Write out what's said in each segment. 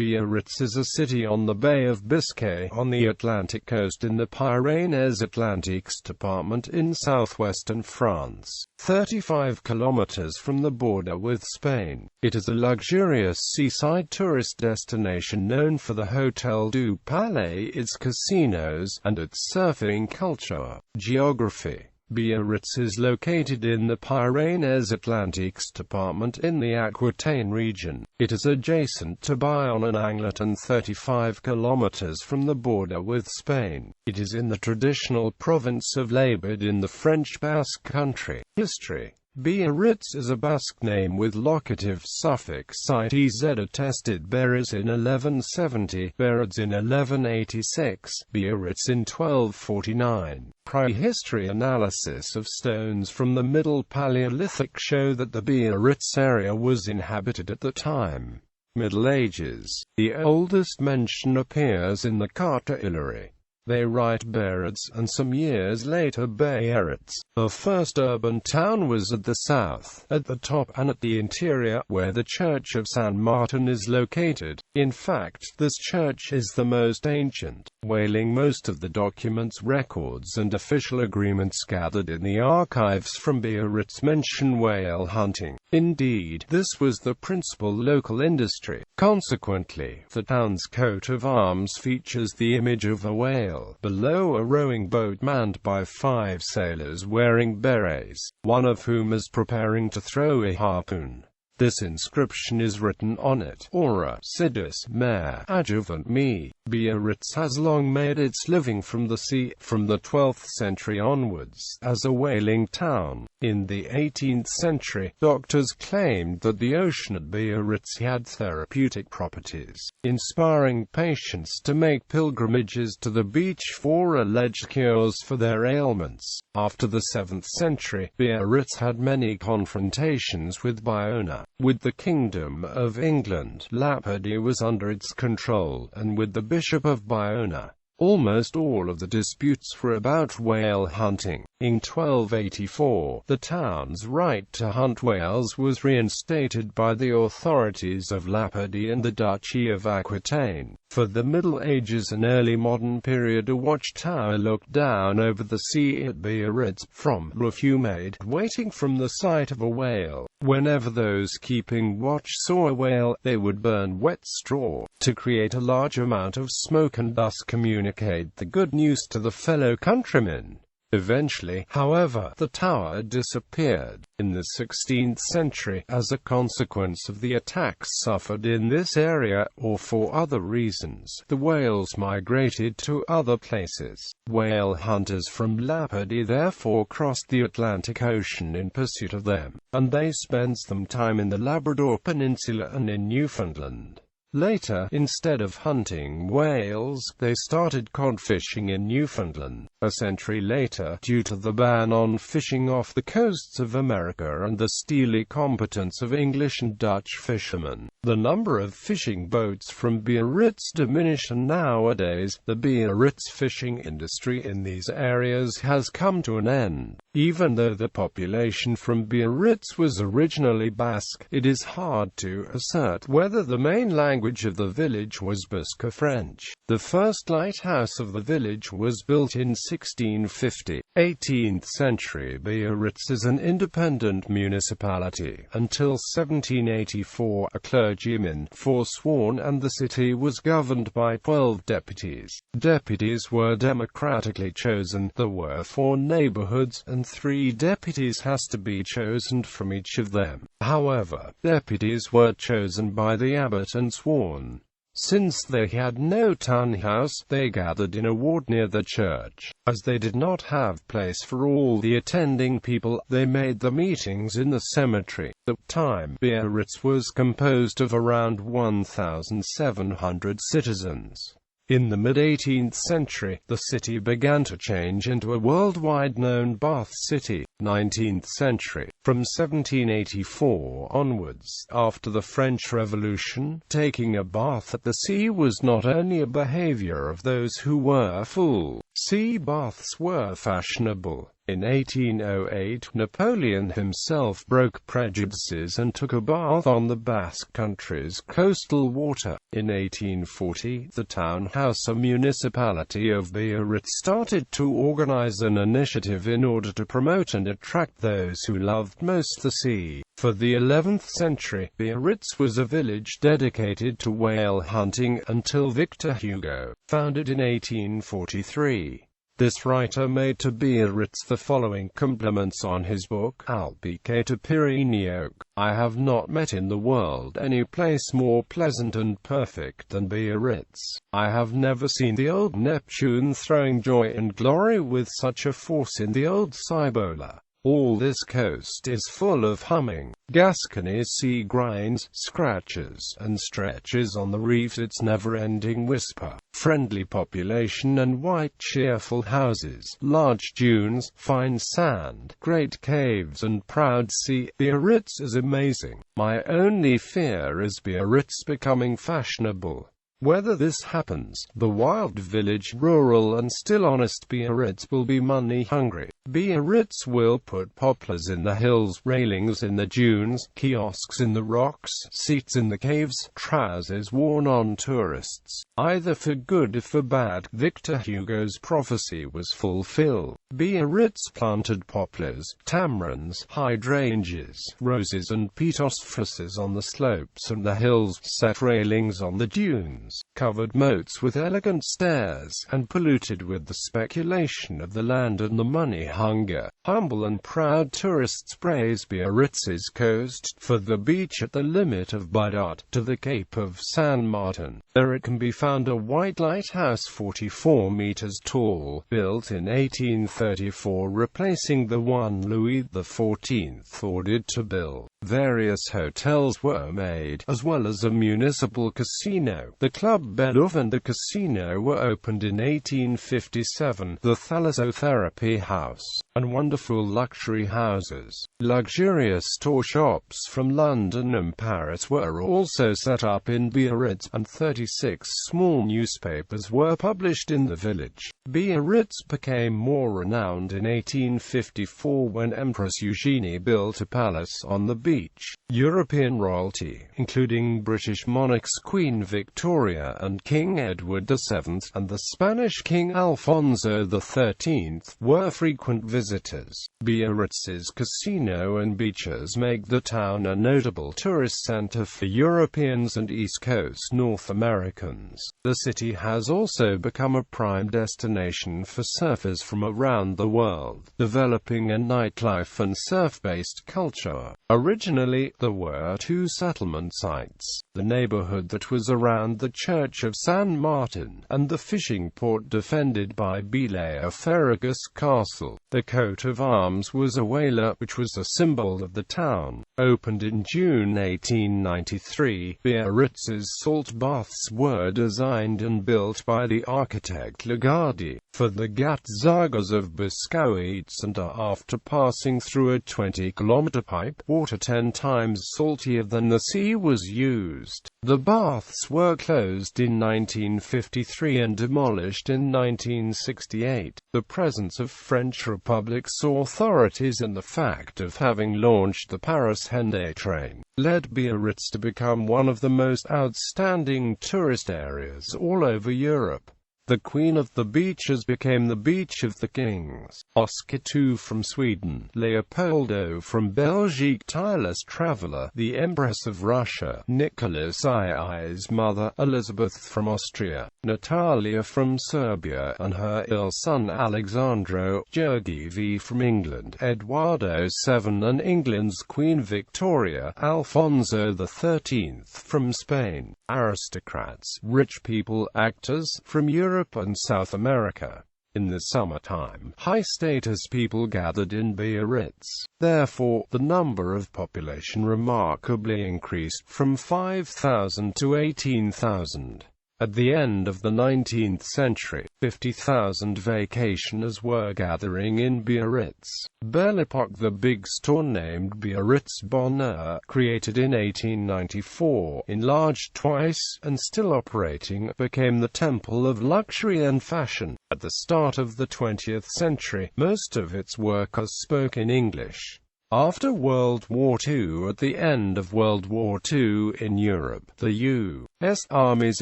Biarritz is a city on the Bay of Biscay, on the Atlantic coast in the Pyrénées-Atlantiques department in southwestern France, 35 kilometers from the border with Spain. It is a luxurious seaside tourist destination known for the Hôtel du Palais, its casinos, and its surfing culture. Geography. Biarritz is located in the Pyrénées-Atlantiques department in the Aquitaine region. It is adjacent to Bayonne and Angleton, 35 kilometers from the border with Spain. It is in the traditional province of Labad in the French Basque Country. History. Biarritz is a Basque name with locative suffix -iz attested Biarritz in 1170, Biarritz in 1186, Biarritz in 1249. Prehistory analysis of stones from the Middle Paleolithic show that the Biarritz area was inhabited at the time. Middle Ages. The oldest mention appears in the Carta Illyri. They write Biarritz, and some years later Biarritz. The first urban town was at the south, at the top and at the interior, where the Church of San Martin is located. In fact, this church is the most ancient, whaling most of the documents, records and official agreements gathered in the archives from Biarritz mention whale hunting. Indeed, this was the principal local industry. Consequently, the town's coat of arms features the image of a whale, below a rowing boat manned by 5 sailors wearing berets, one of whom is preparing to throw a harpoon. This inscription is written on it: Ora Sidus Mare Adjuvant Me. Biarritz has long made its living from the sea, from the 12th century onwards, as a whaling town. In the 18th century, doctors claimed that the ocean at Biarritz had therapeutic properties, inspiring patients to make pilgrimages to the beach for alleged cures for their ailments. After the 7th century, Biarritz had many confrontations with Bayonne. With the Kingdom of England, Lapide was under its control, and with the Bishop of Bayonne. Almost all of the disputes were about whale hunting. In 1284, the town's right to hunt whales was reinstated by the authorities of Lapide and the Duchy of Aquitaine. For the Middle Ages and early modern period, a watchtower looked down over the sea at Biarritz, from Refumade, waiting from the sight of a whale. Whenever those keeping watch saw a whale, they would burn wet straw to create a large amount of smoke and thus communicate the good news to the fellow countrymen. Eventually, however, the tower disappeared. In the 16th century, as a consequence of the attacks suffered in this area, or for other reasons, the whales migrated to other places. Whale hunters from Lapide therefore crossed the Atlantic Ocean in pursuit of them, and they spent some time in the Labrador Peninsula and in Newfoundland. Later, instead of hunting whales, they started cod fishing in Newfoundland. A century later, due to the ban on fishing off the coasts of America and the steely competence of English and Dutch fishermen, the number of fishing boats from Biarritz diminished, and nowadays, the Biarritz fishing industry in these areas has come to an end. Even though the population from Biarritz was originally Basque, it is hard to assert whether the main language of the village was Basque French. The first lighthouse of the village was built in 1650. 18th century, Biarritz is an independent municipality. Until 1784, a clergyman forsworn, and the city was governed by 12 deputies. Deputies were democratically chosen. There were 4 neighborhoods, and 3 deputies has to be chosen from each of them. However, deputies were chosen by the abbot and sworn. Since they had no townhouse, they gathered in a ward near the church. As they did not have place for all the attending people, they made the meetings in the cemetery. At the time, Biarritz was composed of around 1,700 citizens. In the mid-18th century, the city began to change into a worldwide known bath city. 19th century, From 1784 onwards, after the French Revolution, taking a bath at the sea was not only a behavior of those who were full. Sea baths were fashionable. In 1808, Napoleon himself broke prejudices and took a bath on the Basque Country's coastal water. In 1840, the townhouse municipality of Biarritz started to organize an initiative in order to promote and attract those who loved most the sea. For the 11th century, Biarritz was a village dedicated to whale hunting until Victor Hugo found it in 1843. This writer made to Biarritz the following compliments on his book, Alpique to Pyrénées. I have not met in the world any place more pleasant and perfect than Biarritz. I have never seen the old Neptune throwing joy and glory with such a force in the old Cibola. All this coast is full of humming. Gascony's sea grinds, scratches, and stretches on the reefs its never-ending whisper. Friendly population and white cheerful houses, large dunes, fine sand, great caves and proud sea. Biarritz is amazing. My only fear is Biarritz becoming fashionable. Whether this happens, the wild village, rural and still honest Biarritz will be money-hungry. Biarritz will put poplars in the hills, railings in the dunes, kiosks in the rocks, seats in the caves, trousers worn on tourists. Either for good or for bad, Victor Hugo's prophecy was fulfilled. Biarritz planted poplars, tamarinds, hydrangeas, roses and pittosporus on the slopes and the hills, set railings on the dunes, covered moats with elegant stairs, and polluted with the speculation of the land and the money hunger. Humble and proud tourists praise Biarritz's coast, for the beach at the limit of Biarritz to the Cape of San Martin. There it can be found a white lighthouse 44 meters tall, built in 1834, replacing the one Louis XIV ordered to build. Various hotels were made, as well as a municipal casino. The Club Bedouin and the casino were opened in 1857, the Thalassotherapy House, and wonderful luxury houses. Luxurious store shops from London and Paris were also set up in Biarritz, and 36 small newspapers were published in the village. Biarritz became more renowned in 1854 when Empress Eugenie built a palace on the beach. European royalty, including British monarchs Queen Victoria and King Edward VII, and the Spanish King Alfonso XIII, were frequent visitors. Biarritz's casino and beaches make the town a notable tourist center for Europeans and East Coast North Americans. The city has also become a prime destination for surfers from around the world, developing a nightlife and surf-based culture. Originally, there were two settlement sites, the neighborhood that was around the Church of San Martin, and the fishing port defended by Belay Ferragus Castle. The coat of arms was a whaler, which was a symbol of the town. Opened in June 1893, Biarritz's salt baths were designed and built by the architect Lagarde for the Gatzagas of Spain.It, and after passing through a 20-kilometer pipe, water 10 times saltier than the sea was used. The baths were closed in 1953 and demolished in 1968. The presence of French Republic's authorities and the fact of having launched the Paris-Hendaye train led Biarritz to become one of the most outstanding tourist areas all over Europe. The Queen of the Beaches became the Beach of the Kings. Oscar II from Sweden, Leopoldo from Belgique, tireless traveler, the Empress of Russia, Nicholas II's mother, Elizabeth from Austria, Natalia from Serbia, and her ill son Alexandro Georgiev from England, Eduardo VII and England's Queen Victoria, Alfonso XIII from Spain, aristocrats, rich people, actors from Europe and South America. In the summertime, high-status people gathered in Biarritz. Therefore, the number of population remarkably increased from 5,000 to 18,000. At the end of the 19th century, 50,000 vacationers were gathering in Biarritz. Belle Époque. The big store named Biarritz Bonheur, created in 1894, enlarged twice, and still operating, became the temple of luxury and fashion. At the start of the 20th century, most of its workers spoke in English. After World War II. At the end of World War II in Europe, the U.S. Army's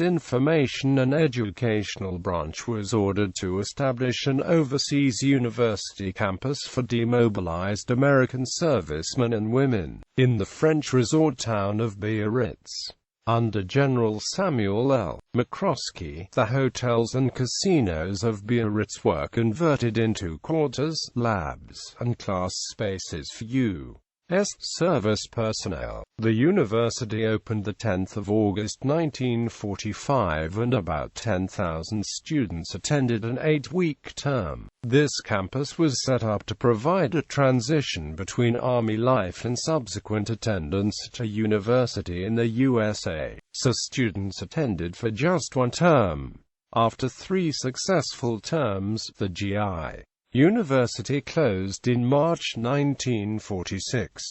Information and Educational Branch was ordered to establish an overseas university campus for demobilized American servicemen and women, in the French resort town of Biarritz. Under General Samuel L. McCroskey, the hotels and casinos of Biarritz were converted into quarters, labs, and class spaces for U.S. service personnel. The university opened the 10th of August 1945, and about 10,000 students attended an 8-week term. This campus was set up to provide a transition between Army life and subsequent attendance at a university in the USA, so students attended for just one term. After 3 successful terms, the GI University closed in March 1946.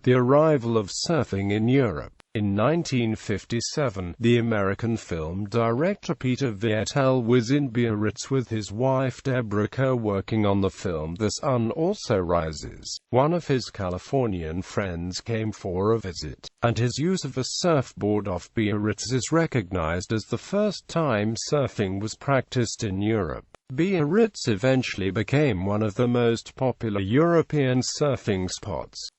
The arrival of surfing in Europe. In 1957, the American film director Peter Vietel was in Biarritz with his wife Deborah Kerr working on the film The Sun Also Rises. One of his Californian friends came for a visit, and his use of a surfboard off Biarritz is recognized as the first time surfing was practiced in Europe. Biarritz eventually became one of the most popular European surfing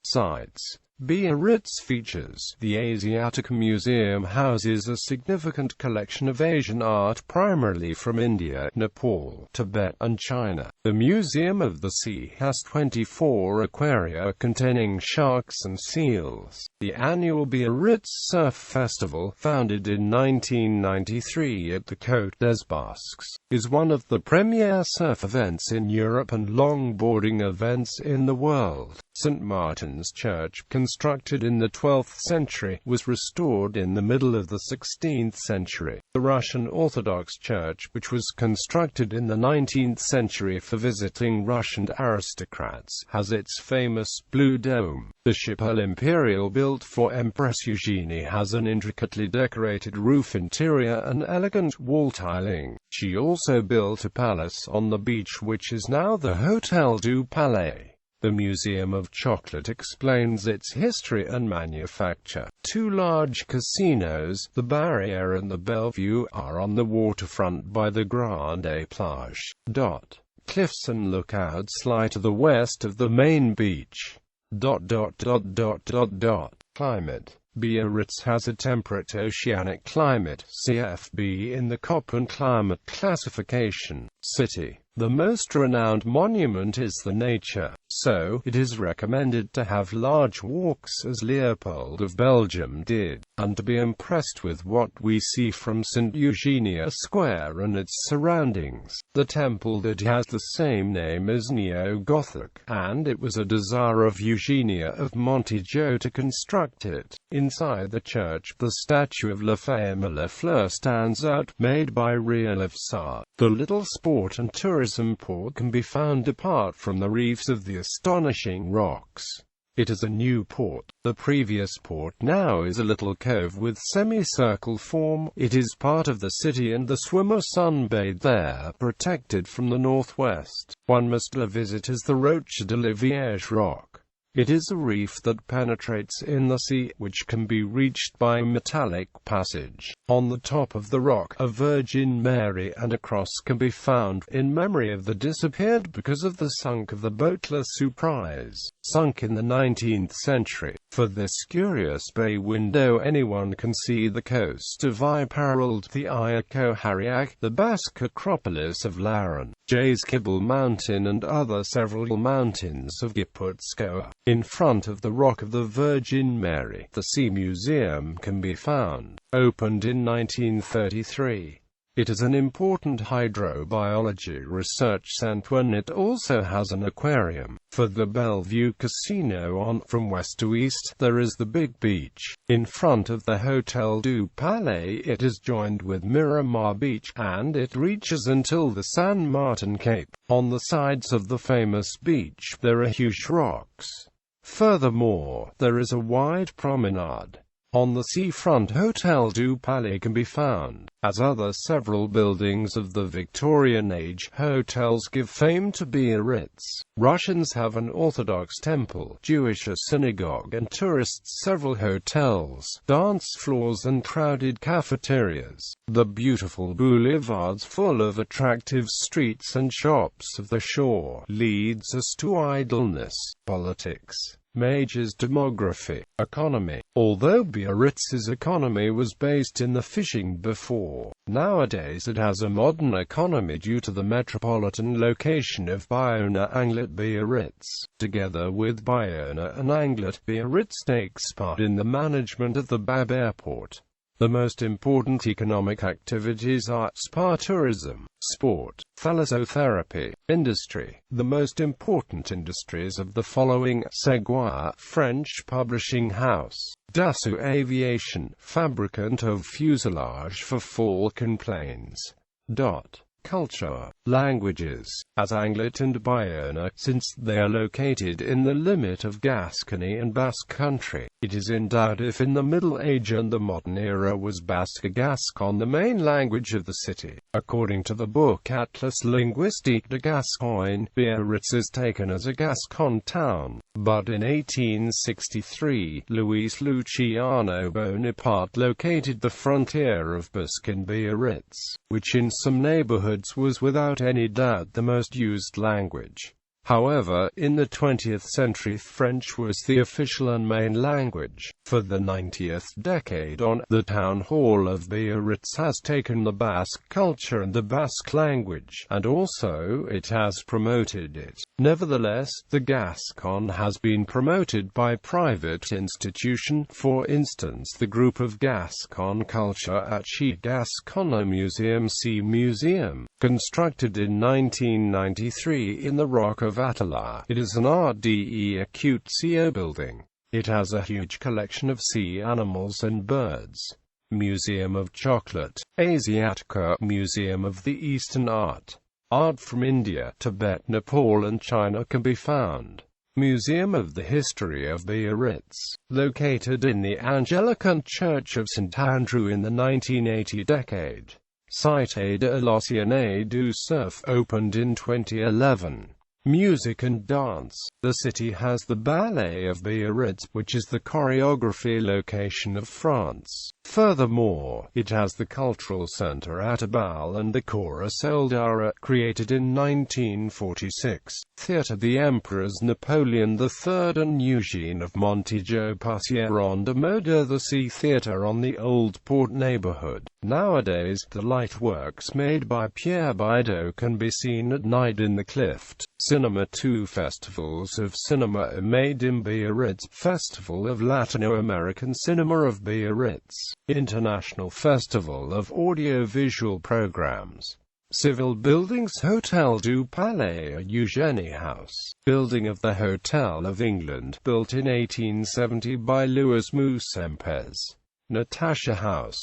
sites. Biarritz features the Asiatic Museum, houses a significant collection of Asian art primarily from India, Nepal, Tibet, and China. The Museum of the Sea has 24 aquaria containing sharks and seals. The annual Biarritz Surf Festival, founded in 1993 at the Côte des Basques, is one of the premier surf events in Europe and longboarding events in the world. St. Martin's Church, constructed in the 12th century, was restored in the middle of the 16th century. The Russian Orthodox Church, which was constructed in the 19th century for visiting Russian aristocrats, has its famous blue dome. The Chapelle Imperiale, built for Empress Eugenie, has an intricately decorated roof interior and elegant wall tiling. She also built a palace on the beach which is now the Hôtel du Palais. The Museum of Chocolate explains its history and manufacture. 2 large casinos, the Barrière and the Bellevue, are on the waterfront by the Grande Plage. Cliffs and lookouts lie to the west of the main beach. Climate. Biarritz has a temperate oceanic climate, CFB, in the Köppen climate classification. City. The most renowned monument is the nature, so it is recommended to have large walks as Leopold of Belgium did, and to be impressed with what we see from St. Eugenia Square and its surroundings. The temple that has the same name is Neo-Gothic, and it was a desire of Eugenia of Montijo to construct it. Inside the church, the statue of La Femme La Fleur stands out, made by Ria Levsar. The little sport and tourism port can be found apart from the reefs of the astonishing rocks. It is a new port. The previous port now is a little cove with semicircle form. It is part of the city and the swimmers sunbathe there, protected from the northwest. One must visit is the Roche de la Vierge rock. It is a reef that penetrates in the sea, which can be reached by a metallic passage. On the top of the rock, a Virgin Mary and a cross can be found, in memory of the disappeared because of the sunk of the boat La Surprise, sunk in the 19th century. For this curious bay window anyone can see the coast of Iparralde, the Iaco Hariac, the Basque Acropolis of Laran, Jayskibble Mountain and other several mountains of Gipuzkoa. In front of the Rock of the Virgin Mary, the Sea Museum can be found, opened in 1933. It is an important hydrobiology research centre, and it also has an aquarium. For the Bellevue Casino from west to east, there is the Big Beach. In front of the Hôtel du Palais, it is joined with Miramar Beach, and it reaches until the San Martin Cape. On the sides of the famous beach, there are huge rocks. Furthermore, there is a wide promenade. On the seafront, Hôtel du Palais can be found, as other several buildings of the Victorian age hotels give fame to Biarritz. Russians have an Orthodox temple, Jewish a synagogue, and tourists several hotels, dance floors and crowded cafeterias. The beautiful boulevards full of attractive streets and shops of the shore leads us to idleness, politics, majors demography, economy. Although Biarritz's economy was based in the fishing before, nowadays it has a modern economy due to the metropolitan location of Bayonne-Anglet-Biarritz. Together with Bayonne and Anglet, Biarritz takes part in the management of the BAB airport. The most important economic activities are spa tourism, sport, thalassotherapy, industry. The most important industries of the following: Seguin, French publishing house; Dassault Aviation, fabricant of fuselage for Falcon planes. Culture, languages, as Anglet and Bayonne, since they are located in the limit of Gascony and Basque country. It is in doubt if in the Middle Age and the modern era was Basque Gascon the main language of the city. According to the book Atlas Linguistique de Gascogne, Biarritz is taken as a Gascon town, but in 1863, Luis Luciano Bonaparte located the frontier of Biscay in Biarritz, which in some neighborhoods was without any doubt the most used language. However, in the 20th century French was the official and main language. For the 90th decade on, the town hall of Biarritz has taken the Basque culture and the Basque language, and also it has promoted it. Nevertheless, the Gascon has been promoted by private institution, for instance the group of Gascon culture at Chi Gascono Museum C Museum, constructed in 1993 in the Rock of Atala. It is an RDE acute CO building. It has a huge collection of sea animals and birds. Museum of Chocolate, Asiatica, Museum of the Eastern Art. Art from India, Tibet, Nepal and China can be found. Museum of the History of Biarritz, located in the Anglican Church of St. Andrew in the 1980 decade. Cité de l'Océan du Surf, opened in 2011. Music and dance. The city has the Ballet of Biarritz, which is the choreography location of France. Furthermore, it has the cultural center Atabal and the Chorus Eldara, created in 1946. Theatre the Emperors Napoleon III and Eugene of Montijo Passieron de Moda. The Sea Theatre on the Old Port neighborhood. Nowadays, the lightworks made by Pierre Bideau can be seen at night in the Clift. Cinema. 2 festivals of cinema are made in Biarritz: Festival of Latino-American Cinema of Biarritz, International Festival of Audiovisual Programs. Civil buildings: Hôtel du Palais, Eugenie House, building of the Hotel of England, built in 1870 by Louis Moussempez. Natasha House,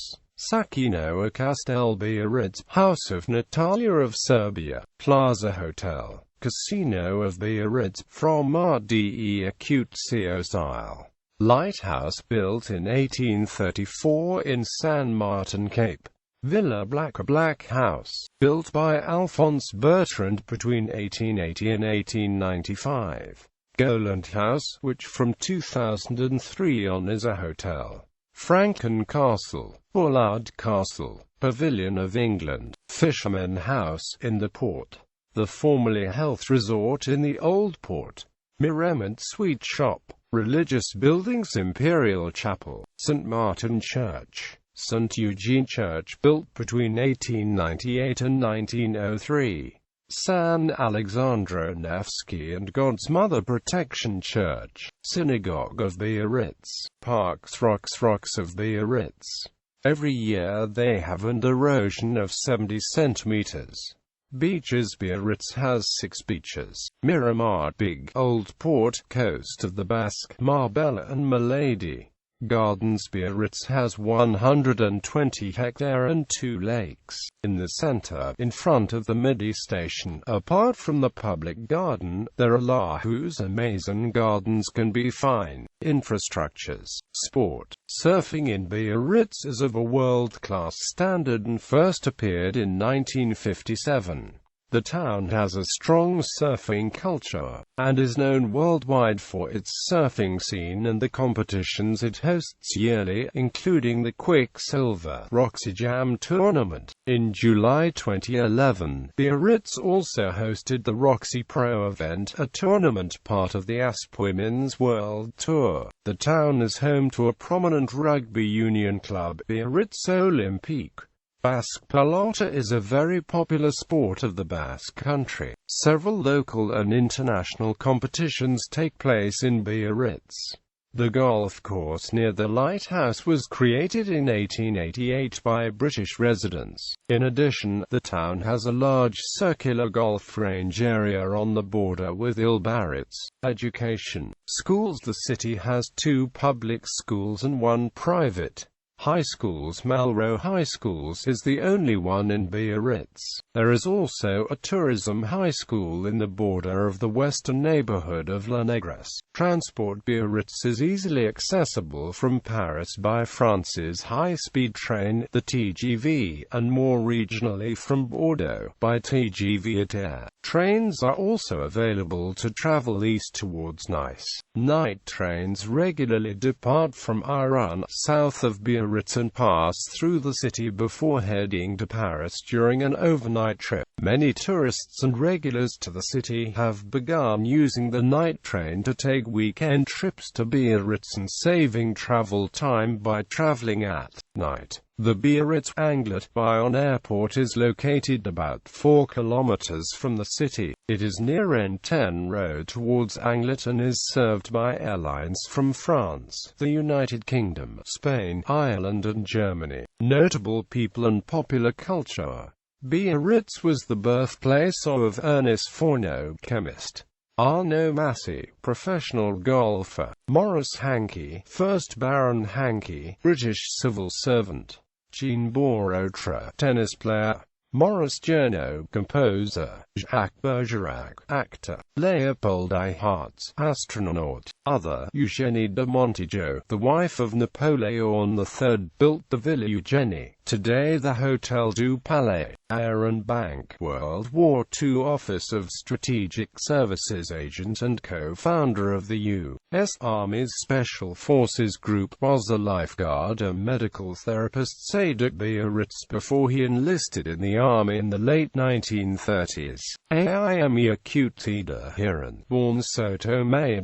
Sakino a Castel Biarritz, House of Natalia of Serbia. Plaza Hotel, Casino of Biarritz, from RDE acute CO style. Lighthouse, built in 1834 in San Martin Cape. Villa Black House, built by Alphonse Bertrand between 1880 and 1895. Goland House, which from 2003 on is a hotel. Franken Castle, Bullard Castle, Pavilion of England. Fisherman House, in the port. The formerly health resort in the Old Port. Mirement Sweet Shop. Religious buildings: Imperial Chapel, St. Martin Church, St. Eugene Church, built between 1898 and 1903. San Alexandro Nevsky and God's Mother Protection Church, Synagogue of Biarritz. Parks Rocks of Biarritz. Every year they have an erosion of 70 centimeters. Beaches: Biarritz has 6 beaches: Miramar, Big Old Port, coast of the Basque, Marbella and Malady. Gardens: Biarritz has 120 hectares and 2 lakes. In the center, in front of the Midi station, apart from the public garden, there are lahus and mason gardens can be fine. Infrastructures: sport. Surfing in Biarritz is of a world-class standard and first appeared in 1957. The town has a strong surfing culture, and is known worldwide for its surfing scene and the competitions it hosts yearly, including the Quicksilver Roxy Jam tournament. In July 2011, Biarritz also hosted the Roxy Pro event, a tournament part of the ASP Women's World Tour. The town is home to a prominent rugby union club, Biarritz Olympique. Basque pelota is a very popular sport of the Basque Country. Several local and international competitions take place in Biarritz. The golf course near the lighthouse was created in 1888 by British residents. In addition, the town has a large circular golf range area on the border with Biarritz. Education. Schools: the city has 2 public schools and 1 private. High schools: Malraux High Schools is the only one in Biarritz. There is also a tourism high school in the border of the western neighborhood of La Negresse. Transport: Biarritz is easily accessible from Paris by France's high-speed train, the TGV, and more regionally from Bordeaux, by TGV Air. Trains are also available to travel east towards Nice. Night trains regularly depart from Irun, south of Biarritz, and pass through the city before heading to Paris during an overnight trip. Many tourists and regulars to the city have begun using the night train to take weekend trips to Biarritz and saving travel time by traveling at night. The Biarritz-Anglet-Bayonne Airport is located about 4 kilometers from the city. It is near N10 road towards Anglet and is served by airlines from France, the United Kingdom, Spain, Ireland and Germany. Notable people and popular culture. Biarritz was the birthplace of Ernest Fourneau, chemist; Arnaud Massy, professional golfer; Maurice Hankey, 1st Baron Hankey, British civil servant; Jean Borotre, tennis player; Maurice Journeau, composer; Jacques Bergerac, actor; Léopold Eyharts, astronaut. Other: Eugénie de Montijo, the wife of Napoleon III, built the Villa Eugénie, today the Hôtel du Palais. Aaron Bank, World War II Office of Strategic Services agent and co-founder of the U.S. Army's Special Forces Group, was a lifeguard and medical therapist stayed at Biarritz before he enlisted in the Army in the late 1930s. Aimé Acute de Hiron, born Sotomayor,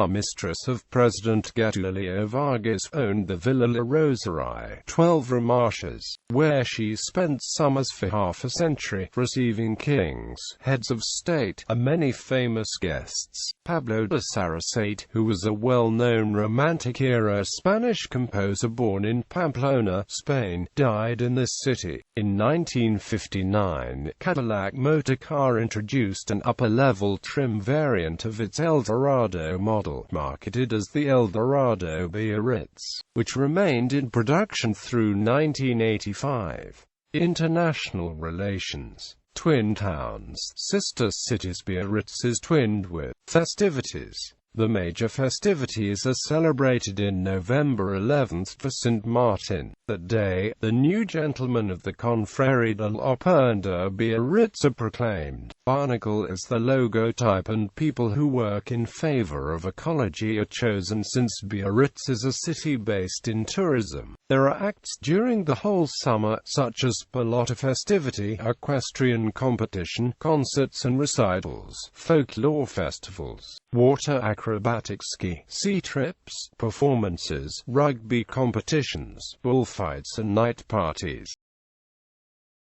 mistress of President Getulio Vargas, owned the Villa La Roserie, 12 Remarches, where she spent summers for half a century, receiving kings, heads of state, and many famous guests. Pablo de Sarasate, who was a well-known Romantic-era Spanish composer born in Pamplona, Spain, died in this city. In 1959, Cadillac Motor Car introduced an upper-level trim variant of its Eldorado model, marketed as the Eldorado Biarritz, which remained in production through 1985. International relations. Twin towns. Sister cities. Biarritz is twinned with festivities. The major festivities are celebrated in November 11th for St. Martin. That day, the new gentlemen of the Confrérie de l'Opéra de Biarritz are proclaimed. Barnacle is the logotype and people who work in favor of ecology are chosen since Biarritz is a city based in tourism. There are acts during the whole summer, such as pelota festivity, equestrian competition, concerts and recitals, folklore festivals, water acrobatics, sea trips, performances, rugby competitions, bullfights and night parties.